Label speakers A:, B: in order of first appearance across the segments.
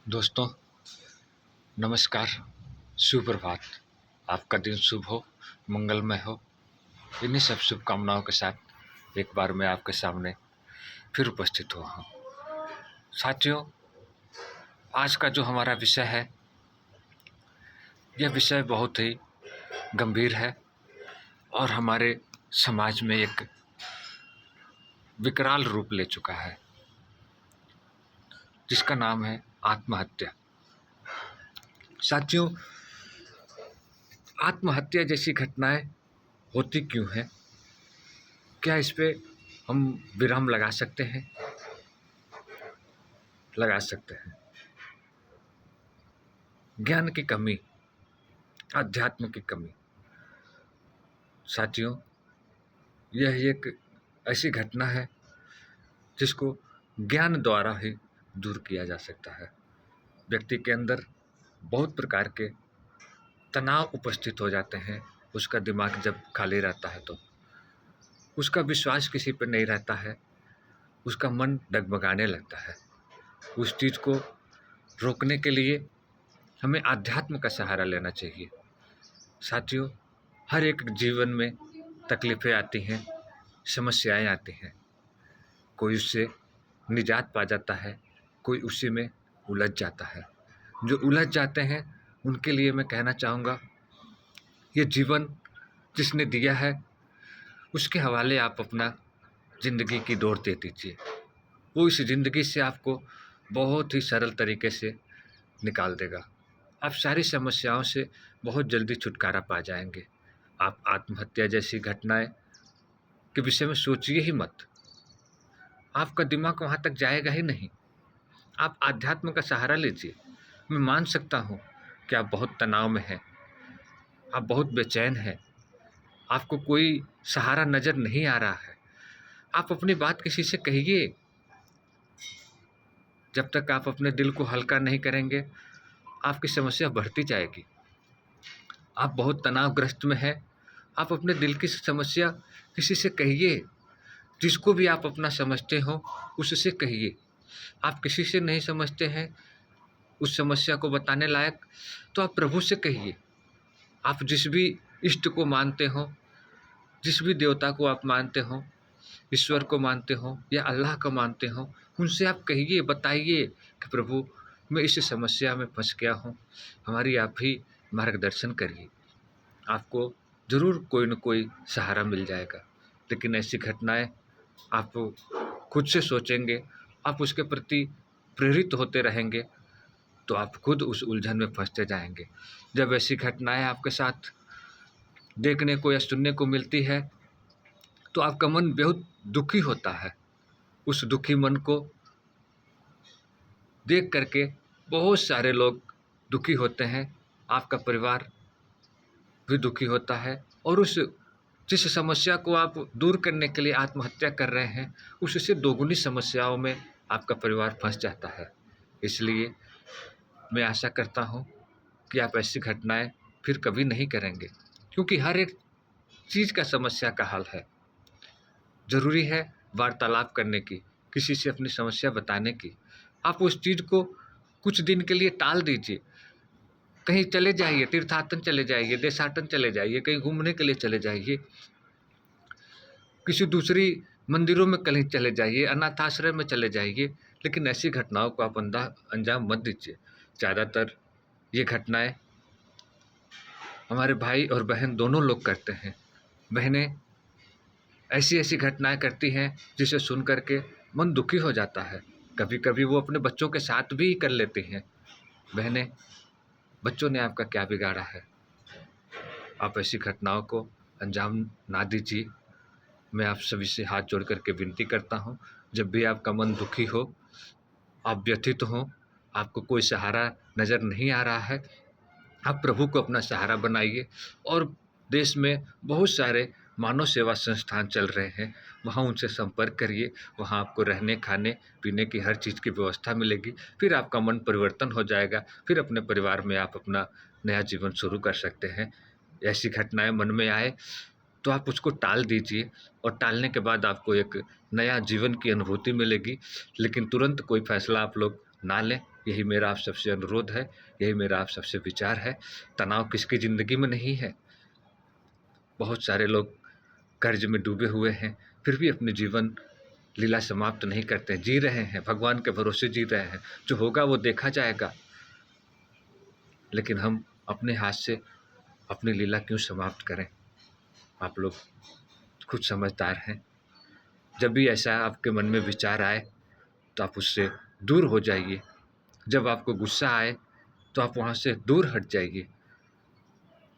A: दोस्तों नमस्कार, सुप्रभात। आपका दिन शुभ हो, मंगलमय हो। इन्हीं सब शुभकामनाओं के साथ एक बार मैं आपके सामने फिर उपस्थित हुआ हूँ। साथियों, आज का जो हमारा विषय है, यह विषय बहुत ही गंभीर है और हमारे समाज में एक विकराल रूप ले चुका है, जिसका नाम है आत्महत्या। साथियों, आत्महत्या जैसी घटनाएं होती क्यों हैं? क्या इस पे हम विराम लगा सकते हैं? लगा सकते हैं। ज्ञान की कमी, अध्यात्म की कमी। साथियों, यह एक ऐसी घटना है जिसको ज्ञान द्वारा ही दूर किया जा सकता है। व्यक्ति के अंदर बहुत प्रकार के तनाव उपस्थित हो जाते हैं। उसका दिमाग जब खाली रहता है तो उसका विश्वास किसी पर नहीं रहता है, उसका मन डगमगाने लगता है। उस चीज़ को रोकने के लिए हमें अध्यात्म का सहारा लेना चाहिए। साथियों, हर एक जीवन में तकलीफ़ें आती हैं, समस्याएं आती हैं। कोई उससे निजात पा जाता है, कोई उसी में उलझ जाता है। जो उलझ जाते हैं उनके लिए मैं कहना चाहूँगा, ये जीवन जिसने दिया है उसके हवाले आप अपना ज़िंदगी की डोर दे दीजिए। वो इस ज़िंदगी से आपको बहुत ही सरल तरीके से निकाल देगा। आप सारी समस्याओं से बहुत जल्दी छुटकारा पा जाएंगे। आप आत्महत्या जैसी घटनाएं के विषय में सोचिए ही मत। आपका दिमाग वहाँ तक जाएगा ही नहीं। आप आध्यात्म का सहारा लीजिए। मैं मान सकता हूँ कि आप बहुत तनाव में हैं, आप बहुत बेचैन हैं, आपको कोई सहारा नज़र नहीं आ रहा है। आप अपनी बात किसी से कहिए। जब तक आप अपने दिल को हल्का नहीं करेंगे, आपकी समस्या बढ़ती जाएगी। आप बहुत तनावग्रस्त में हैं, आप अपने दिल की समस्या किसी से कहिए। जिसको भी आप अपना समझते हो उससे कहिए। आप किसी से नहीं समझते हैं उस समस्या को बताने लायक, तो आप प्रभु से कहिए। आप जिस भी इष्ट को मानते हो, जिस भी देवता को आप मानते हो, ईश्वर को मानते हो या अल्लाह को मानते हो, उनसे आप कहिए, बताइए कि प्रभु मैं इस समस्या में फंस गया हूँ, हमारी आप ही मार्गदर्शन करिए। आपको ज़रूर कोई न कोई सहारा मिल जाएगा। लेकिन ऐसी घटनाएं आप खुद से सोचेंगे, आप उसके प्रति प्रेरित होते रहेंगे, तो आप खुद उस उलझन में फंसते जाएंगे। जब ऐसी घटनाएं आपके साथ देखने को या सुनने को मिलती है तो आपका मन बहुत दुखी होता है। उस दुखी मन को देख करके बहुत सारे लोग दुखी होते हैं, आपका परिवार भी दुखी होता है और उस जिस समस्या को आप दूर करने के लिए आत्महत्या कर रहे हैं, उससे दोगुनी समस्याओं में आपका परिवार फंस जाता है। इसलिए मैं आशा करता हूँ कि आप ऐसी घटनाएं फिर कभी नहीं करेंगे, क्योंकि हर एक चीज़ का समस्या का हल है। ज़रूरी है वार्तालाप करने की, किसी से अपनी समस्या बताने की। आप उस चीज़ को कुछ दिन के लिए टाल दीजिए। कहीं चले जाइए, तीर्थाटन चले जाइए, देशाटन चले जाइए, कहीं घूमने के लिए चले जाइए, किसी दूसरी मंदिरों में कहीं चले जाइए, अनाथ आश्रय में चले जाइए। लेकिन ऐसी घटनाओं को आप अंजाम मत दीजिए। ज़्यादातर ये घटनाएं हमारे भाई और बहन दोनों लोग करते हैं। बहनें ऐसी ऐसी घटनाएं करती हैं जिसे सुन करके मन दुखी हो जाता है। कभी कभी वो अपने बच्चों के साथ भी कर लेती हैं। बहनें, बच्चों ने आपका क्या बिगाड़ा है? आप ऐसी घटनाओं को अंजाम ना दीजिए। मैं आप सभी से हाथ जोड़ करके विनती करता हूँ, जब भी आपका मन दुखी हो, आप व्यथित हों, आपको कोई सहारा नज़र नहीं आ रहा है, आप प्रभु को अपना सहारा बनाइए। और देश में बहुत सारे मानव सेवा संस्थान चल रहे हैं, वहाँ उनसे संपर्क करिए। वहाँ आपको रहने, खाने, पीने की हर चीज़ की व्यवस्था मिलेगी। फिर आपका मन परिवर्तन हो जाएगा। फिर अपने परिवार में आप अपना नया जीवन शुरू कर सकते हैं। ऐसी घटनाएं मन में आए तो आप उसको टाल दीजिए, और टालने के बाद आपको एक नया जीवन की अनुभूति मिलेगी। लेकिन तुरंत कोई फैसला आप लोग ना लें। यही मेरा आप सबसे अनुरोध है, यही मेरा आप सबसे विचार है। तनाव किसकी ज़िंदगी में नहीं है। बहुत सारे लोग कर्ज में डूबे हुए हैं, फिर भी अपने जीवन लीला समाप्त नहीं करते हैं, जी रहे हैं, भगवान के भरोसे जी रहे हैं। जो होगा वो देखा जाएगा, लेकिन हम अपने हाथ से अपनी लीला क्यों समाप्त करें। आप लोग खुद समझदार हैं। जब भी ऐसा आपके मन में विचार आए तो आप उससे दूर हो जाइए। जब आपको गुस्सा आए तो आप वहाँ से दूर हट जाइए।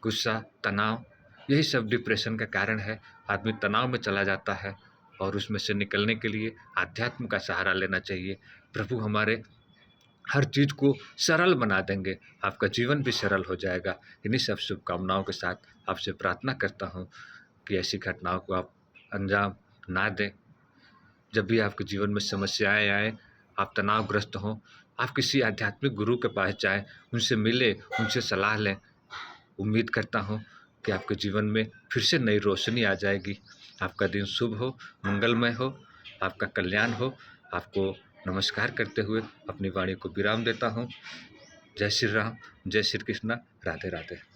A: गुस्सा, तनाव, यही सब डिप्रेशन का कारण है। आदमी तनाव में चला जाता है और उसमें से निकलने के लिए आध्यात्म का सहारा लेना चाहिए। प्रभु हमारे हर चीज़ को सरल बना देंगे, आपका जीवन भी सरल हो जाएगा। इन्हीं सब शुभकामनाओं के साथ आपसे प्रार्थना करता हूँ कि ऐसी घटनाओं को आप अंजाम ना दें। जब भी आपके जीवन में समस्याएँ आएँ, आप तनावग्रस्त हों, आप किसी आध्यात्मिक गुरु के पास जाएँ, उनसे मिलें, उनसे सलाह लें। उम्मीद करता हूँ कि आपके जीवन में फिर से नई रोशनी आ जाएगी। आपका दिन शुभ हो, मंगलमय हो, आपका कल्याण हो। आपको नमस्कार करते हुए अपनी वाणी को विराम देता हूँ। जय श्री राम, जय श्री कृष्ण, राधे राधे।